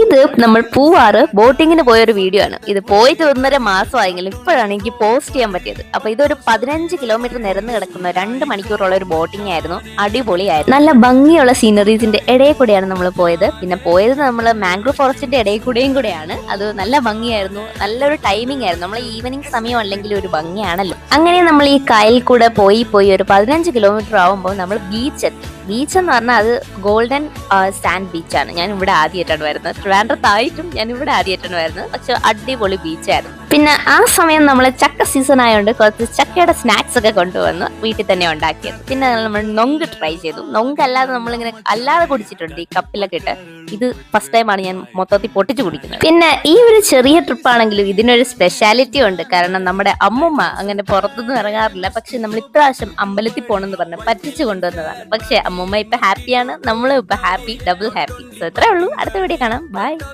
ഇത് നമ്മൾ പൂവാറ് ബോട്ടിങ്ങിന് പോയൊരു വീഡിയോ ആണ്. ഇത് പോയിട്ട് 1.5 മാസമായെങ്കിലും ഇപ്പോഴാണ് എനിക്ക് പോസ്റ്റ് ചെയ്യാൻ പറ്റിയത്. അപ്പൊ ഇതൊരു 15 കിലോമീറ്റർ നിരന്ന് കിടക്കുന്ന 2 മണിക്കൂറുള്ള ഒരു ബോട്ടിംഗ് ആയിരുന്നു. അടിപൊളിയായിരുന്നു. നല്ല ഭംഗിയുള്ള സീനറീസിന്റെ ഇടയിൽ കൂടെയാണ് നമ്മൾ പോയത്. പിന്നെ പോയത് നമ്മൾ മാംഗ്രോ ഫോറസ്റ്റിന്റെ ഇടയിൽ കൂടെയാണ്. അത് നല്ല ഭംഗിയായിരുന്നു. നല്ലൊരു ടൈമിംഗ് ആയിരുന്നു. നമ്മൾ ഈവനിങ് സമയം അല്ലെങ്കിൽ ഒരു ഭംഗിയാണല്ലോ. അങ്ങനെ നമ്മൾ ഈ കായലിൽ കൂടെ പോയി ഒരു 15 കിലോമീറ്റർ ആവുമ്പോൾ നമ്മൾ ബീച്ച് എത്തി. ബീച്ച് എന്ന് പറഞ്ഞാൽ അത് ഗോൾഡൻ സാൻഡ് ബീച്ചാണ്. ഞാൻ ഇവിടെ ആദ്യമായിട്ടാണ് വരുന്നത്. ട്രിവാൻഡ്രത്തായിട്ടും ഞാൻ ഇവിടെ ആദ്യമായിട്ടാണ് വരുന്നത്. പക്ഷെ അടിപൊളി ബീച്ചായിരുന്നു. പിന്നെ ആ സമയം നമ്മൾ ചക്ക സീസൺ ആയതുകൊണ്ട് കുറച്ച് ചക്കയുടെ സ്നാക്സ് ഒക്കെ കൊണ്ടുവന്ന് വീട്ടിൽ തന്നെ ഉണ്ടാക്കിയത്. പിന്നെ നമ്മൾ നൊങ്ക് ട്രൈ ചെയ്തു. നൊങ്ക് അല്ലാതെ നമ്മളിങ്ങനെ അല്ലാതെ കുടിച്ചിട്ടുണ്ട് ഈ കപ്പിലൊക്കെ ഇട്ട്. ഇത് ഫസ്റ്റ് ടൈമാണ് ഞാൻ മൊത്തത്തിൽ പൊട്ടിച്ചു കുടിക്കുന്നത്. പിന്നെ ഈ ഒരു ചെറിയ ട്രിപ്പ് ആണെങ്കിലും ഇതിനൊരു സ്പെഷ്യാലിറ്റി ഉണ്ട്. കാരണം നമ്മുടെ അമ്മുമ്മ അങ്ങനെ പുറത്തൊന്നും ഇറങ്ങാറില്ല. പക്ഷെ നമ്മൾ ഇപ്രാവശ്യം അമ്പലത്തിൽ പോകണമെന്ന് പറഞ്ഞ് പറ്റിച്ചു കൊണ്ടുവന്നതാണ്. പക്ഷെ അമ്മുമ്മ ഇപ്പൊ ഹാപ്പിയാണ്, നമ്മളും ഇപ്പൊ ഹാപ്പി, ഡബിൾ ഹാപ്പി. സോ ഇത്രേ ഉള്ളൂ. അടുത്ത വീഡിയോ കാണാം. ബൈ.